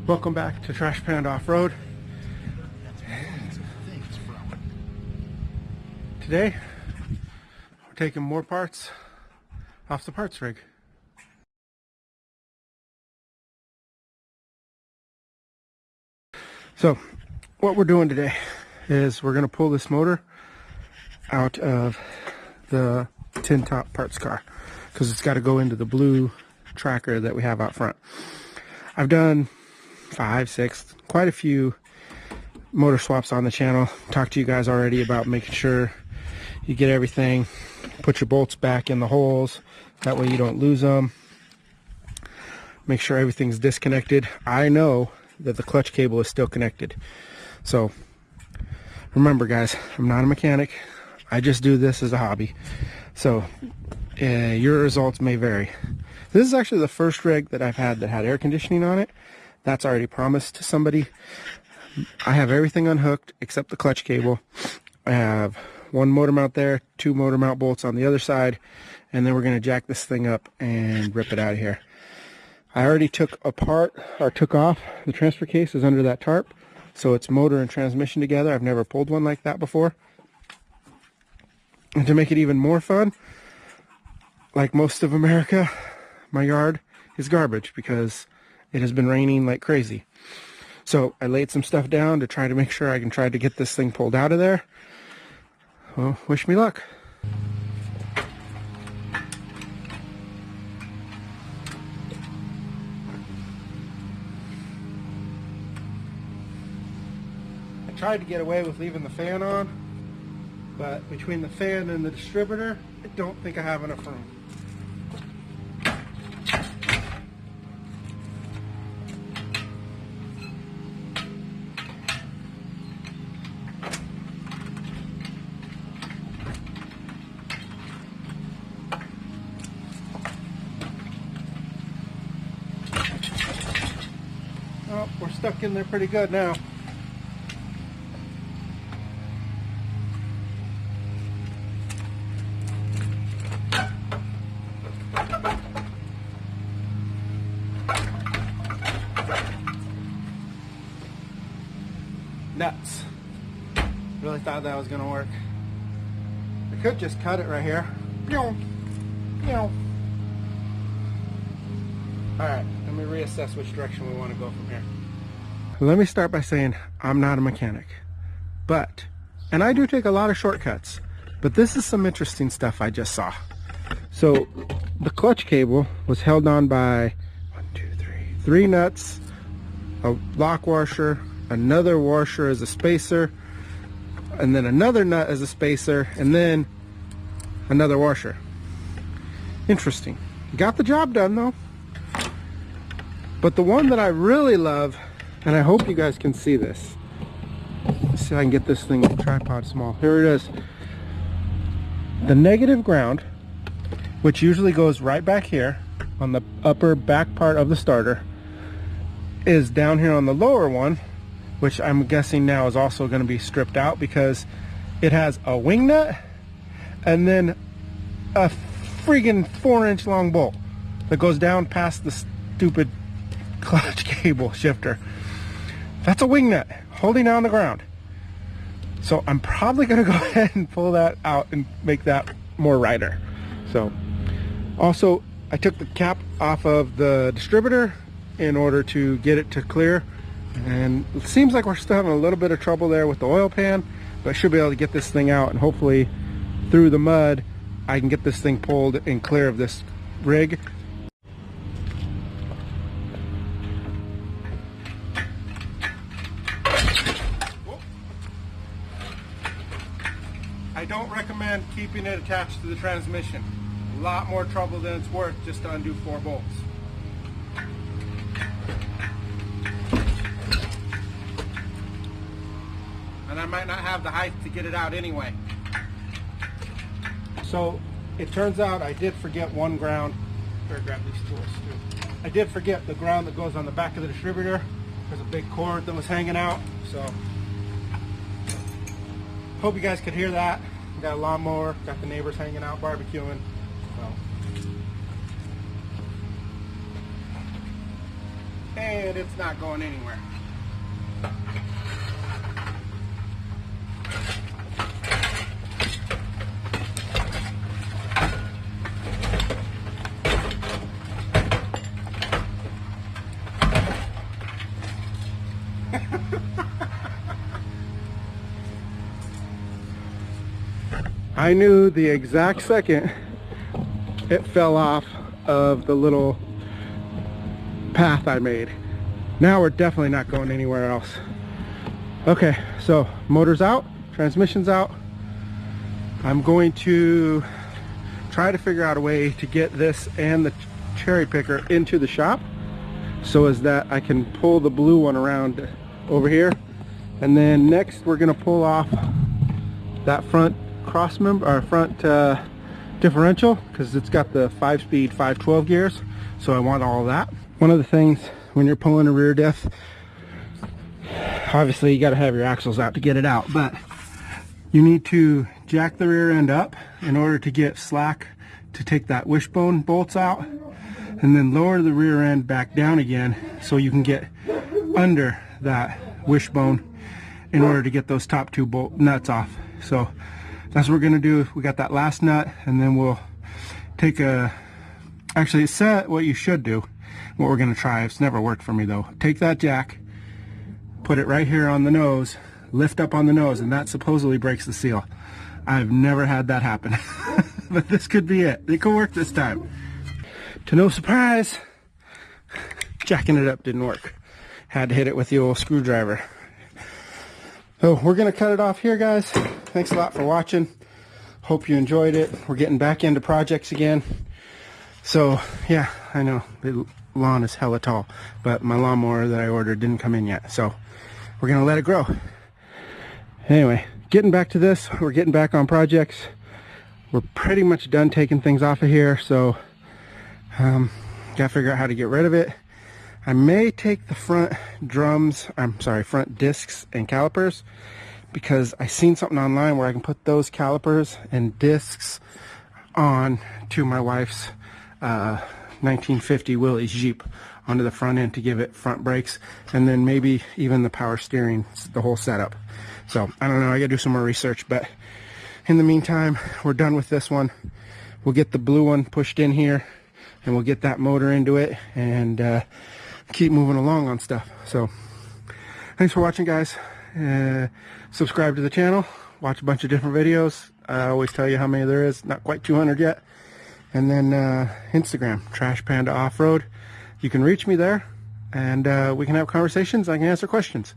Welcome back to Trash Panda Off-Road. Today, we're taking more parts off the parts rig. So, what we're doing today is we're going to pull this motor out of the tin top parts car because it's got to go into the blue tracker that we have out front. I've done 5, 6, quite a few motor swaps on the channel. Talked to you guys already about making sure you get everything, put your bolts back in the holes, that way you don't lose them. Make sure everything's disconnected. I know that the clutch cable is still connected. So remember guys, I'm not a mechanic. I just do this as a hobby. So your results may vary. This is actually the first rig that I've had that had air conditioning on it. That's already promised to somebody. I have everything unhooked except the clutch cable. I have one motor mount there, 2 motor mount bolts on the other side, and then we're going to jack this thing up and rip it out of here. I already took off the transfer cases under that tarp, so it's motor and transmission together. I've never pulled one like that before. And to make it even more fun, like most of America, my yard is garbage because it has been raining like crazy. So I laid some stuff down to try to make sure I can try to get this thing pulled out of there. Well, wish me luck. I tried to get away with leaving the fan on, but between the fan and the distributor, I don't think I have enough room. Oh, we're stuck in there pretty good now. Nuts. Really thought that was gonna work. I could just cut it right here. Alright, let me reassess which direction we want to go from here. Let me start by saying I'm not a mechanic. And I do take a lot of shortcuts, but this is some interesting stuff I just saw. So, the clutch cable was held on by 3 nuts, a lock washer, another washer as a spacer, and then another nut as a spacer, and then another washer. Interesting. Got the job done though. But the one that I really love, and I hope you guys can see this. Let's see if I can get this thing tripod small. Here it is. The negative ground, which usually goes right back here on the upper back part of the starter, is down here on the lower one, which I'm guessing now is also going to be stripped out because it has a wing nut and then a friggin' 4-inch long bolt that goes down past the stupid clutch cable shifter. That's a wing nut holding down the ground. So I'm probably going to go ahead and pull that out and make that more rider. So also I took the cap off of the distributor in order to get it to clear, and it seems like we're still having a little bit of trouble there with the oil pan, but I should be able to get this thing out, and hopefully through the mud I can get this thing pulled and clear of this rig. I don't recommend keeping it attached to the transmission. A lot more trouble than it's worth just to undo 4 bolts. And I might not have the height to get it out anyway. So it turns out I did forget one ground. Better grab these tools too. I did forget the ground that goes on the back of the distributor. There's a big cord that was hanging out. So hope you guys could hear that. Got a lawnmower, got the neighbors hanging out barbecuing. So and it's not going anywhere. I knew the exact second it fell off of the little path I made. Now we're definitely not going anywhere else. Okay, so motor's out, transmission's out. I'm going to try to figure out a way to get this and the cherry picker into the shop so as that I can pull the blue one around over here. And then next we're gonna pull off that front cross member, or front differential, because it's got the 5-speed 512 gears, so I want all of that. One of the things when you're pulling a rear diff, obviously you got to have your axles out to get it out, but you need to jack the rear end up in order to get slack to take that wishbone bolts out, and then lower the rear end back down again so you can get under that wishbone in order to get those top two bolt nuts off. So that's what we're gonna do. We got that last nut, and then we'll take a, actually it's set what you should do. What we're gonna try, it's never worked for me though. Take that jack, put it right here on the nose, lift up on the nose, and that supposedly breaks the seal. I've never had that happen. But this could be it. It could work this time. To no surprise, jacking it up didn't work. Had to hit it with the old screwdriver. So we're gonna cut it off here, guys. Thanks a lot for watching. Hope you enjoyed it. We're getting back into projects again. So yeah, I know the lawn is hella tall, but my lawnmower that I ordered didn't come in yet. So we're gonna let it grow. Anyway, getting back to this, we're getting back on projects. We're pretty much done taking things off of here, so gotta figure out how to get rid of it. I may take the front drums, front discs and calipers, because I seen something online where I can put those calipers and discs on to my wife's 1950 Willys Jeep onto the front end to give it front brakes, and then maybe even the power steering, the whole setup. So I don't know, I gotta do some more research, but in the meantime, we're done with this one. We'll get the blue one pushed in here, and we'll get that motor into it, and keep moving along on stuff. So thanks for watching, guys. Subscribe to the channel, watch a bunch of different videos. I always tell you how many there is, not quite 200 yet. And then Instagram, Trash Panda Off-Road. You can reach me there, and we can have conversations. I can answer questions.